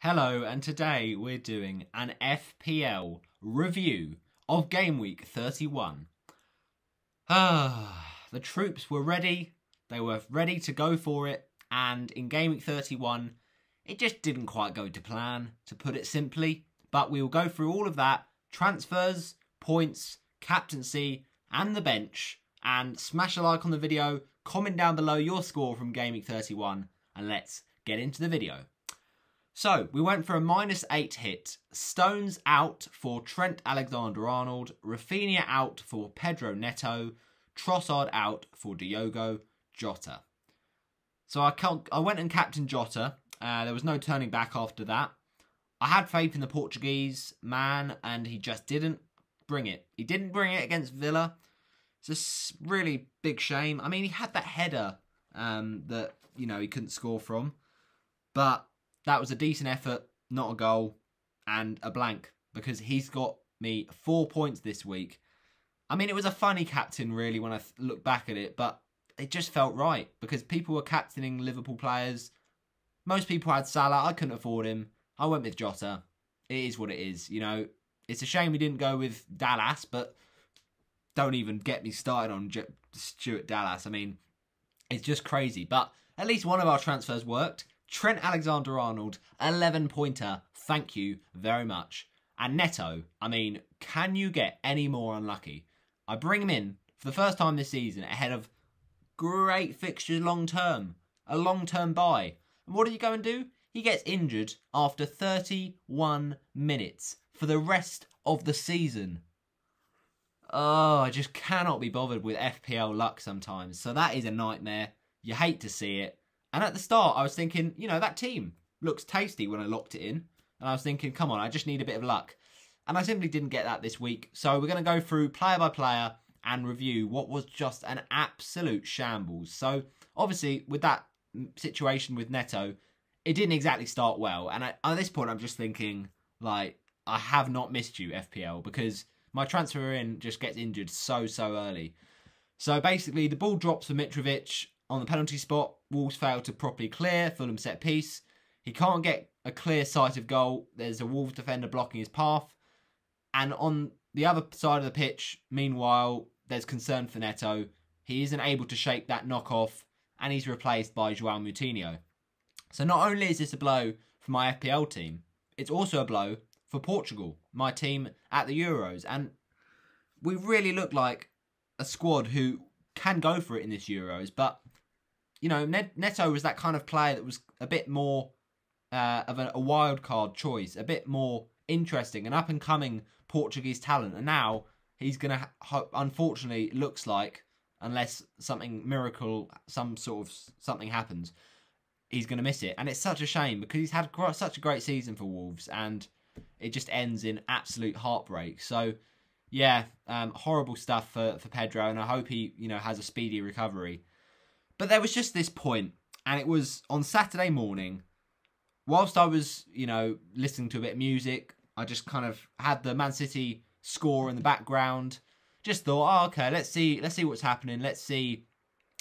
Hello, and today we're doing an FPL review of Game Week 31. The troops were ready, they were ready to go for it, and in Game Week 31, it just didn't quite go to plan, to put it simply. But we will go through all of that, transfers, points, captaincy, and the bench, and smash a like on the video, comment down below your score from Game Week 31, and let's get into the video. So, we went for a -8 hit. Stones out for Trent Alexander-Arnold. Rafinha out for Pedro Neto. Trossard out for Diogo Jota. So I went and captained Jota. There was no turning back after that. I had faith in the Portuguese man, and he just didn't bring it. He didn't bring it against Villa. It's a really big shame. I mean, he had that header that, you know, he couldn't score from. But that was a decent effort, not a goal, and a blank, because he's got me 4 points this week. I mean, it was a funny captain, really, when I look back at it, but it just felt right, because people were captaining Liverpool players. Most people had Salah. I couldn't afford him. I went with Jota. It is what it is, you know. It's a shame we didn't go with Dallas, but don't even get me started on Stuart Dallas. I mean, it's just crazy. But at least one of our transfers worked. Trent Alexander-Arnold, 11-pointer, thank you very much. And Neto, I mean, can you get any more unlucky? I bring him in for the first time this season ahead of great fixtures long-term. A long-term buy. And what did he go and do? He gets injured after 31 minutes for the rest of the season. Oh, I just cannot be bothered with FPL luck sometimes. So that is a nightmare. You hate to see it. And at the start, I was thinking, you know, that team looks tasty when I locked it in. And I was thinking, come on, I just need a bit of luck. And I simply didn't get that this week. So we're going to go through player by player and review what was just an absolute shambles. So obviously, with that situation with Neto, it didn't exactly start well. And at this point, I'm just thinking, like, I have not missed you, FPL, because my transfer in just gets injured so early. So basically, the ball drops for Mitrovic on the penalty spot. Wolves fail to properly clear. Fulham set piece. He can't get a clear sight of goal. There's a Wolves defender blocking his path. And on the other side of the pitch, meanwhile, there's concern for Neto. He isn't able to shake that knockoff, and he's replaced by João Moutinho. So not only is this a blow for my FPL team, it's also a blow for Portugal, my team at the Euros. And we really look like a squad who can go for it in this Euros, but you know, Neto was that kind of player that was a bit more of a wild card choice, a bit more interesting, an up-and-coming Portuguese talent. And now he's going to, unfortunately, looks like, unless something something happens, he's going to miss it. And it's such a shame because he's had such a great season for Wolves, and it just ends in absolute heartbreak. So, yeah, horrible stuff for Pedro, and I hope he, you know, has a speedy recovery. But there was just this point, and it was on Saturday morning. Whilst I was, you know, listening to a bit of music, I just kind of had the Man City score in the background. Just thought, oh, okay, let's see what's happening. Let's see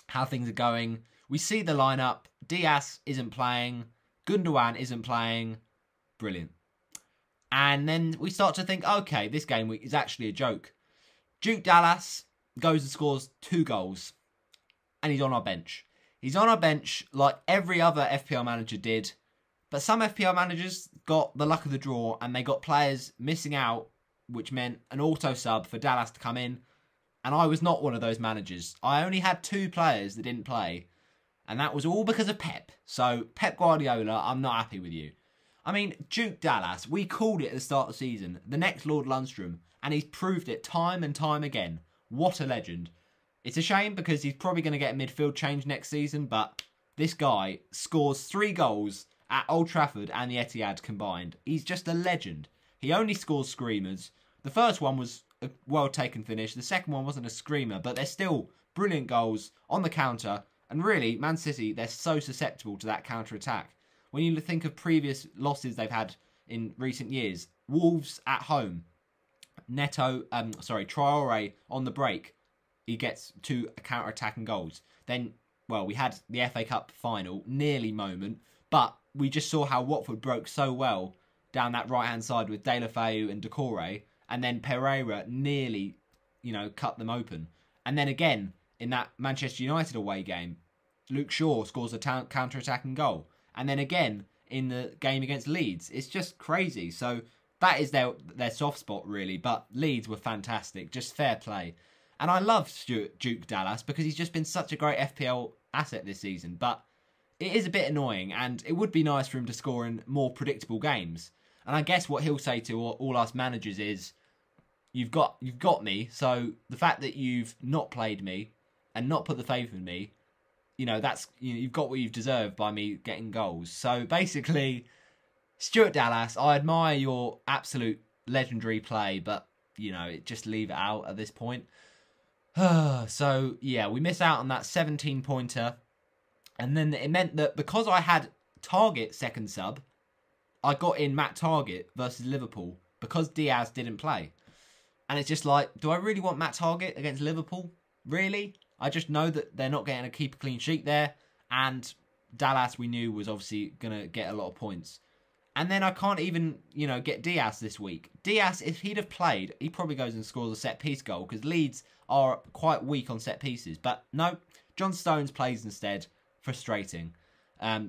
how things are going. We see the lineup. Diaz isn't playing. Gundogan isn't playing. Brilliant. And then we start to think, okay, this game week is actually a joke. Duke Dallas goes and scores 2 goals. And he's on our bench. He's on our bench like every other FPL manager did. But some FPL managers got the luck of the draw, and they got players missing out, which meant an auto sub for Dallas to come in. And I was not one of those managers. I only had 2 players that didn't play. And that was all because of Pep. So, Pep Guardiola, I'm not happy with you. I mean, Duke Dallas, we called it at the start of the season, the next Lord Lundstrom. And he's proved it time and time again. What a legend. It's a shame because he's probably going to get a midfield change next season, but this guy scores 3 goals at Old Trafford and the Etihad combined. He's just a legend. He only scores screamers. The first one was a well-taken finish. The second one wasn't a screamer, but they're still brilliant goals on the counter. And really, Man City, they're so susceptible to that counter-attack. When you think of previous losses they've had in recent years, Wolves at home, Traore on the break, he gets 2 counter-attacking goals. Then, well, we had the FA Cup final, nearly moment. But we just saw how Watford broke so well down that right-hand side with De La Feu and Decore, and then Pereira nearly, cut them open. And then again, in that Manchester United away game, Luke Shaw scores a counter-attacking goal. And then again, in the game against Leeds. It's just crazy. So that is their soft spot, really. But Leeds were fantastic. Just fair play. And I love Duke Dallas because he's just been such a great FPL asset this season. But it is a bit annoying, and it would be nice for him to score in more predictable games. And I guess what he'll say to all us managers is, you've got me, so the fact that you've not played me and not put the faith in me, that's you've got what you've deserved by me getting goals. So basically, Stuart Dallas, I admire your absolute legendary play, but just leave it out at this point. So yeah, we miss out on that 17-pointer. And then it meant that because I had Target second sub, I got in Matt Target versus Liverpool because Diaz didn't play. And it's just like, do I really want Matt Target against Liverpool? Really? I just know that they're not going to keep a clean sheet there. And Dallas, we knew, was obviously going to get a lot of points. And then I can't even, get Diaz this week. Diaz, if he'd have played, he probably goes and scores a set-piece goal because Leeds are quite weak on set-pieces. But no, John Stones plays instead. Frustrating.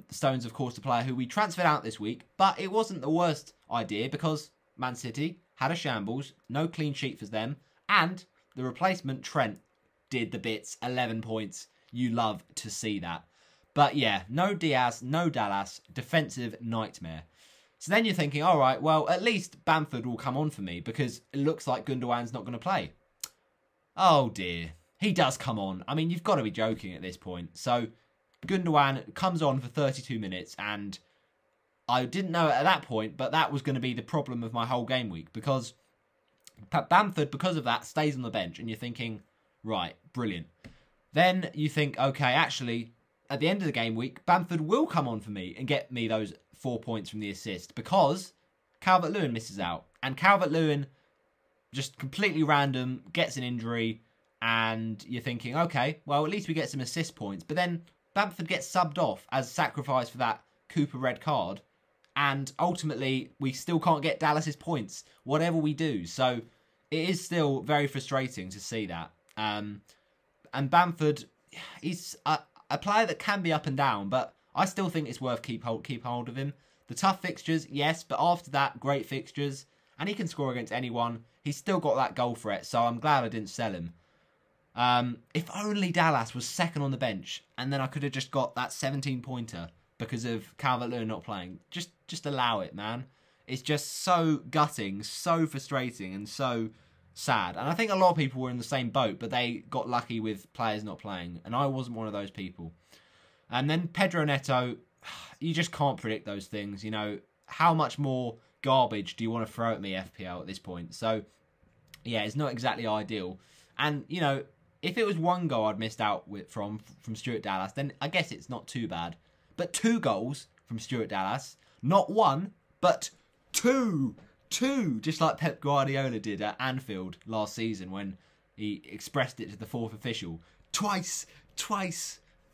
Stones, of course, the player who we transferred out this week, but it wasn't the worst idea because Man City had a shambles, no clean sheet for them, and the replacement, Trent, did the bits, 11 points. You love to see that. But yeah, no Diaz, no Dallas, defensive nightmare. So then you're thinking, all right, well, at least Bamford will come on for me because it looks like Gundogan's not going to play. Oh dear, he does come on. I mean, you've got to be joking at this point. So Gundogan comes on for 32 minutes, and I didn't know it at that point, but that was going to be the problem of my whole game week because Bamford, because of that, stays on the bench, and you're thinking, right, brilliant. Then you think, okay, actually, at the end of the game week, Bamford will come on for me and get me those 4 points from the assist because Calvert-Lewin misses out, and Calvert-Lewin, just completely random, gets an injury, and you're thinking, okay, well, at least we get some assist points, but then Bamford gets subbed off as sacrifice for that Cooper red card. And ultimately, we still can't get Dallas's points, whatever we do. So it is still very frustrating to see that. And Bamford, he's a player that can be up and down, but I still think it's worth keep hold of him. The tough fixtures, yes, but after that, great fixtures. And he can score against anyone. He's still got that goal threat, so I'm glad I didn't sell him. If only Dallas was second on the bench, and then I could have just got that 17-pointer because of Calvert-Lewin not playing. Just allow it, man. It's just so gutting, so frustrating, and so sad. And I think a lot of people were in the same boat, but they got lucky with players not playing, and I wasn't one of those people. And then Pedro Neto, you just can't predict those things. How much more garbage do you want to throw at me, FPL, at this point? So, yeah, it's not exactly ideal. And, if it was one goal I'd missed out from Stuart Dallas, then I guess it's not too bad. But 2 goals from Stuart Dallas, not 1, but 2. 2, just like Pep Guardiola did at Anfield last season when he expressed it to the 4th official. Twice.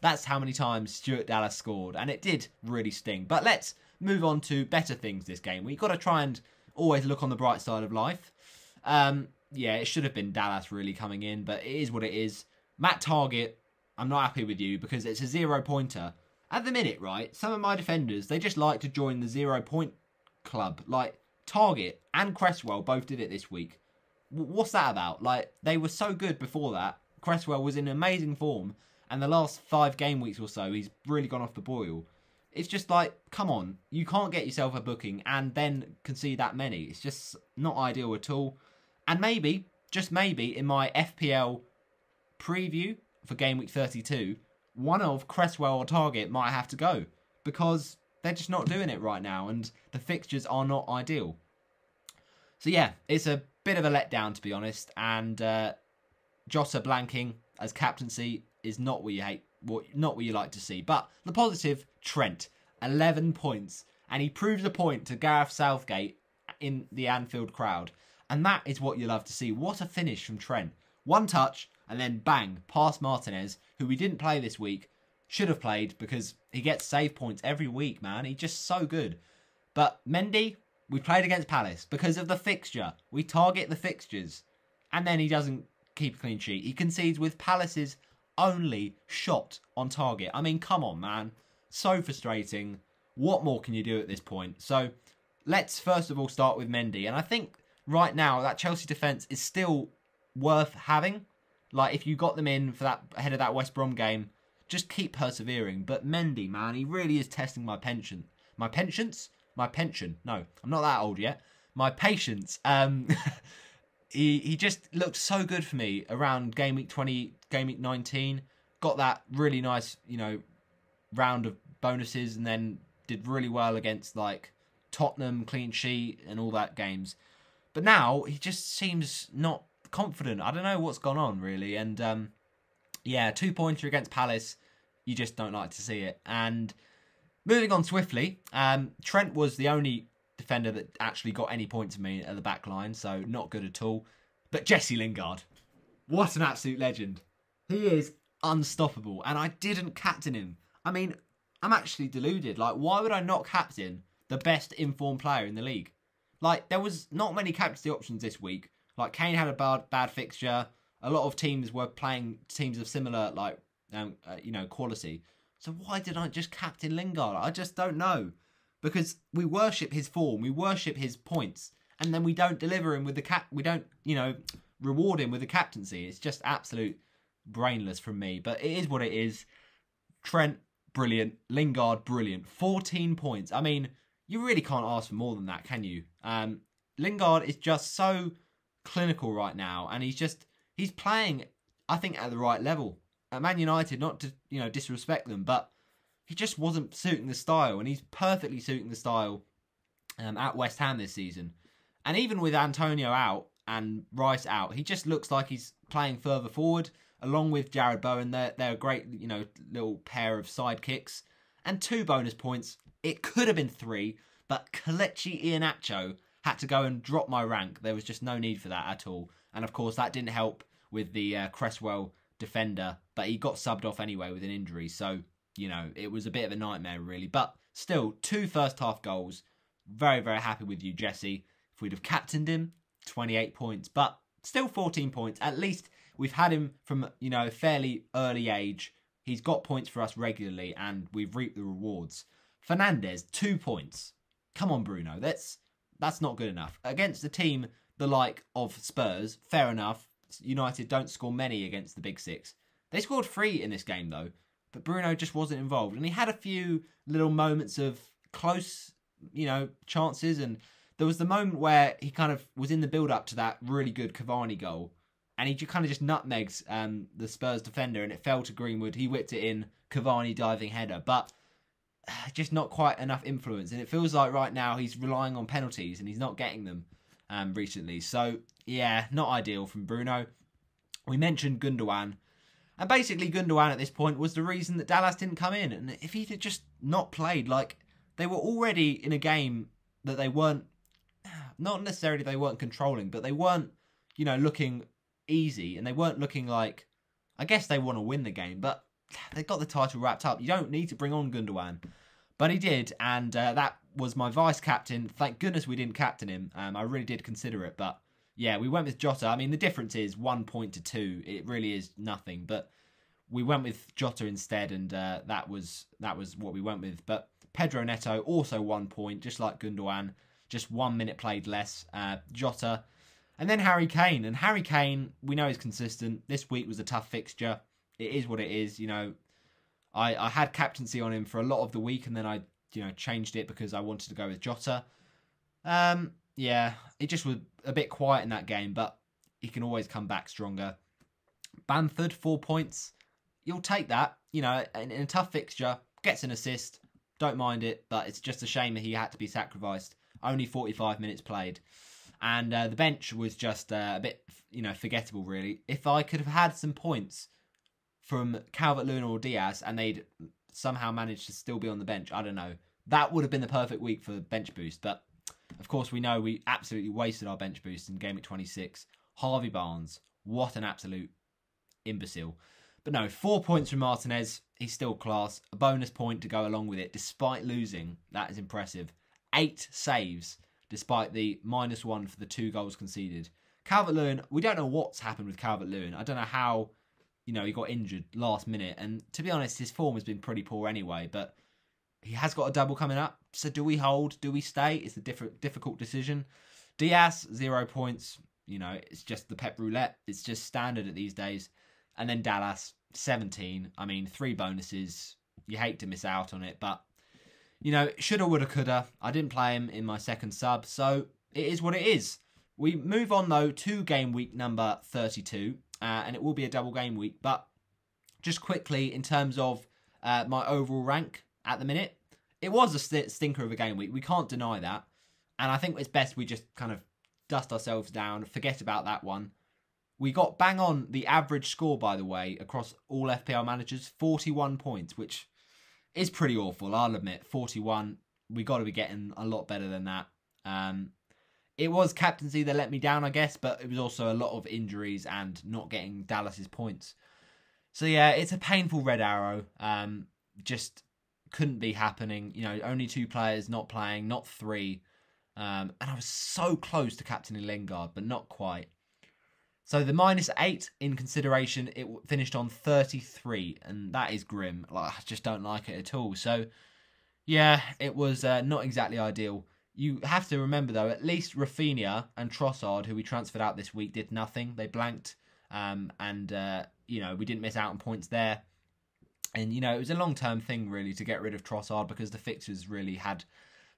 That's how many times Stuart Dallas scored, and it did really sting. But let's move on to better things this game. We've got to try and always look on the bright side of life. Yeah, it should have been Dallas really coming in, but it is what it is. Matt Target, I'm not happy with you because it's a 0-pointer. At the minute, right, some of my defenders, they just like to join the 0-point club. Like, Target and Cresswell both did it this week. What's that about? Like, they were so good before that. Cresswell was in amazing form, and the last 5 game weeks or so, he's really gone off the boil. It's just like, come on, you can't get yourself a booking and then concede that many. It's just not ideal at all. And maybe, just maybe, in my FPL preview for Game Week 32, one of Cresswell or Target might have to go because they're just not doing it right now and the fixtures are not ideal. So yeah, it's a bit of a letdown, to be honest, and Jota blanking as captaincy is not what you hate, not what you like to see. But the positive, Trent, 11 points, and he proves a point to Gareth Southgate in the Anfield crowd. And that is what you love to see. What a finish from Trent. 1 touch, and then bang, past Martinez, who we didn't play this week. should have played because he gets save points every week, man. He's just so good. But Mendy, we played against Palace because of the fixture. We target the fixtures. And then he doesn't keep a clean sheet. He concedes with Palace's only shot on target. I mean, come on, man. So frustrating. What more can you do at this point? So, let's first of all start with Mendy. And I think right now that Chelsea defence is still worth having. Like, if you got them in for that ahead of that West Brom game, just keep persevering. But Mendy, man, he really is testing my pension. My pension? No, I'm not that old yet. My patience. He just looked so good for me around game week 20, game week 19. Got that really nice, round of bonuses, and then did really well against like Tottenham, clean sheet, and all that games. But now he just seems not confident. I don't know what's gone on really. And yeah, 2-pointer against Palace. You just don't like to see it. And moving on swiftly, Trent was the only defender that actually got any points for me at the back line, so not good at all. But Jesse Lingard, what an absolute legend. He is unstoppable, and I didn't captain him. I mean, I'm actually deluded. Like, why would I not captain the best informed player in the league? Like, there was not many captaincy options this week. Like, Kane had a bad fixture. A lot of teams were playing teams of similar, like, quality. So why did I just captain Lingard? I just don't know. Because we worship his form, we worship his points, and then we don't deliver him with the we don't, reward him with the captaincy. It's just absolute brainless from me. But it is what it is. Trent, brilliant. Lingard, brilliant. 14 points. I mean, you really can't ask for more than that, can you? Lingard is just so clinical right now, and he's playing, I think, at the right level. At Man United, not to, disrespect them, but he just wasn't suiting the style, and he's perfectly suiting the style at West Ham this season. And even with Antonio out and Rice out, he just looks like he's playing further forward, along with Jared Bowen. They're a great, little pair of sidekicks. And 2 bonus points. It could have been 3, but Kelechi Iheanacho had to go and drop my rank. There was just no need for that at all. And of course, that didn't help with the Cresswell defender, but he got subbed off anyway with an injury. So, it was a bit of a nightmare, really. But still, 2 first-half goals. Very, very happy with you, Jesse. If we'd have captained him, 28 points. But still 14 points. At least we've had him from, a fairly early age. He's got points for us regularly, and we've reaped the rewards. Fernandes, 2 points. Come on, Bruno. That's not good enough. Against a team the like of Spurs, fair enough. United don't score many against the Big Six. They scored 3 in this game, though. But Bruno just wasn't involved. And he had a few little moments of close, chances. And there was the moment where he kind of was in the build-up to that really good Cavani goal. And he kind of just nutmegs the Spurs defender, and it fell to Greenwood. He whipped it in, Cavani diving header. But just not quite enough influence. And it feels like right now he's relying on penalties, and he's not getting them recently. So, yeah, not ideal from Bruno. We mentioned Gundogan. And basically, Gundogan at this point was the reason that Dallas didn't come in. And if he'd just not played, like, they were already in a game that they weren't, not necessarily they weren't controlling, but they weren't, looking easy. And they weren't looking like, I guess they want to win the game, but they got the title wrapped up. You don't need to bring on Gundogan. But he did, and that was my vice-captain. Thank goodness we didn't captain him. I really did consider it, but yeah, we went with Jota. I mean, the difference is 1 point to 2. It really is nothing. But we went with Jota instead, and that was what we went with. But Pedro Neto, also 1 point, just like Gundogan. Just 1 minute played less. Jota. And then Harry Kane. And Harry Kane, we know he's consistent. This week was a tough fixture. It is what it is. I had captaincy on him for a lot of the week, and then I changed it because I wanted to go with Jota. Yeah, it just was a bit quiet in that game, but he can always come back stronger. Bamford, 4 points. You'll take that. In a tough fixture, gets an assist. Don't mind it, but it's just a shame that he had to be sacrificed. Only 45 minutes played. And the bench was just a bit, forgettable, really. If I could have had some points from Calvert-Lewin or Diaz, and they'd somehow managed to still be on the bench, I don't know. That would have been the perfect week for bench boost, but of course, we know we absolutely wasted our bench boost in game week 26. Harvey Barnes, what an absolute imbecile. But no, 4 points from Martinez. he's still class. A bonus point to go along with it, despite losing. That is impressive. 8 saves, despite the -1 for the 2 goals conceded. Calvert-Lewin, we don't know what's happened with Calvert-Lewin. I don't know how, he got injured last minute. And to be honest, his form has been pretty poor anyway. But he has got a double coming up. So do we hold? Do we stay? It's a difficult decision. Diaz, 0 points. It's just the Pep Roulette. It's just standard at these days. And then Dallas, 17. I mean, 3 bonuses. You hate to miss out on it. But, shoulda, woulda, coulda. I didn't play him in my second sub. So it is what it is. We move on, though, to game week number 32. And it will be a double game week. But just quickly, in terms of my overall rank at the minute, it was a stinker of a game week. We can't deny that. And I think it's best we just kind of dust ourselves down, forget about that one. We got bang on the average score, by the way, across all FPL managers, 41 points, which is pretty awful, I'll admit. 41, we got to be getting a lot better than that. It was captaincy that let me down, I guess, but it was also a lot of injuries and not getting Dallas's points. So yeah, it's a painful red arrow. Just couldn't be happening. Only 2 players not playing, not 3. And I was so close to captaining Lingard, but not quite. So the -8 in consideration, it finished on 33, and that is grim. I just don't like it at all. So yeah, it was not exactly ideal. You have to remember, though, at least Rafinha and Trossard, who we transferred out this week, did nothing. They blanked, and we didn't miss out on points there. And, it was a long-term thing, really, to get rid of Trossard because the fixtures really had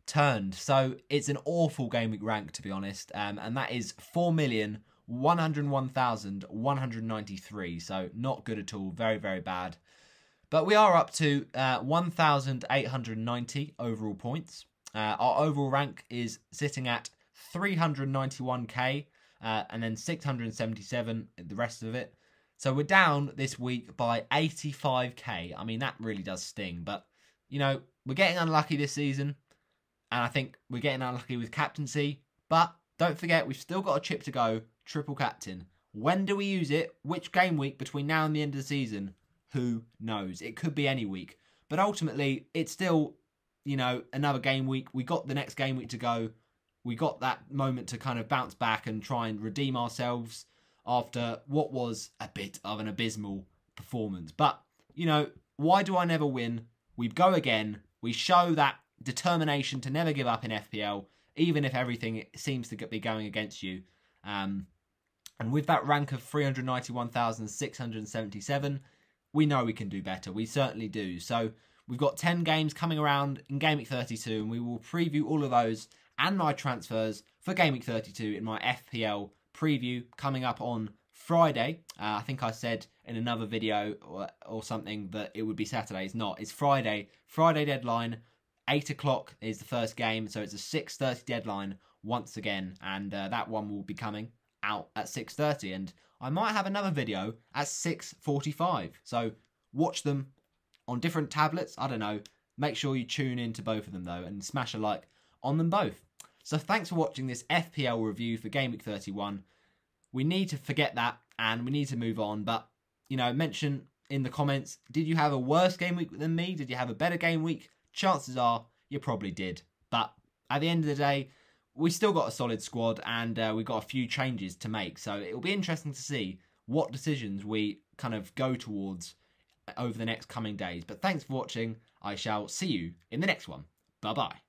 turned. So it's an awful game week rank, to be honest, and that is 4,101,193. So not good at all. Very, very bad. But we are up to 1,890 overall points. Our overall rank is sitting at 391k, and then 677 the rest of it. So we're down this week by 85k. I mean, that really does sting. But, we're getting unlucky this season. And I think we're getting unlucky with captaincy. But don't forget, we've still got a chip to go. Triple captain. When do we use it? Which game week between now and the end of the season? Who knows? It could be any week. But ultimately, it's still, another game week. We got the next game week to go. We got that moment to kind of bounce back and try and redeem ourselves after what was a bit of an abysmal performance. But, why do I never win? We go again. We show that determination to never give up in FPL, even if everything seems to be going against you. And with that rank of 391,677, we know we can do better. We certainly do. So we've got 10 games coming around in Game Week 32, and we will preview all of those and my transfers for Game Week 32 in my FPL preview coming up on Friday. I think I said in another video or something that it would be Saturday. It's not. It's Friday. Friday deadline. 8 o'clock is the first game, so it's a 6:30 deadline once again, and that one will be coming out at 6:30, and I might have another video at 6:45, so watch them on different tablets. I don't know. Make sure you tune in to both of them, though, and smash a like on them both. So thanks for watching this FPL review for Game Week 31. We need to forget that, and we need to move on, but, mention in the comments, did you have a worse game week than me? Did you have a better game week? Chances are you probably did. But at the end of the day, we still got a solid squad, and we've got a few changes to make. So it'll be interesting to see what decisions we kind of go towards over the next coming days. But thanks for watching. I shall see you in the next one. Bye-bye.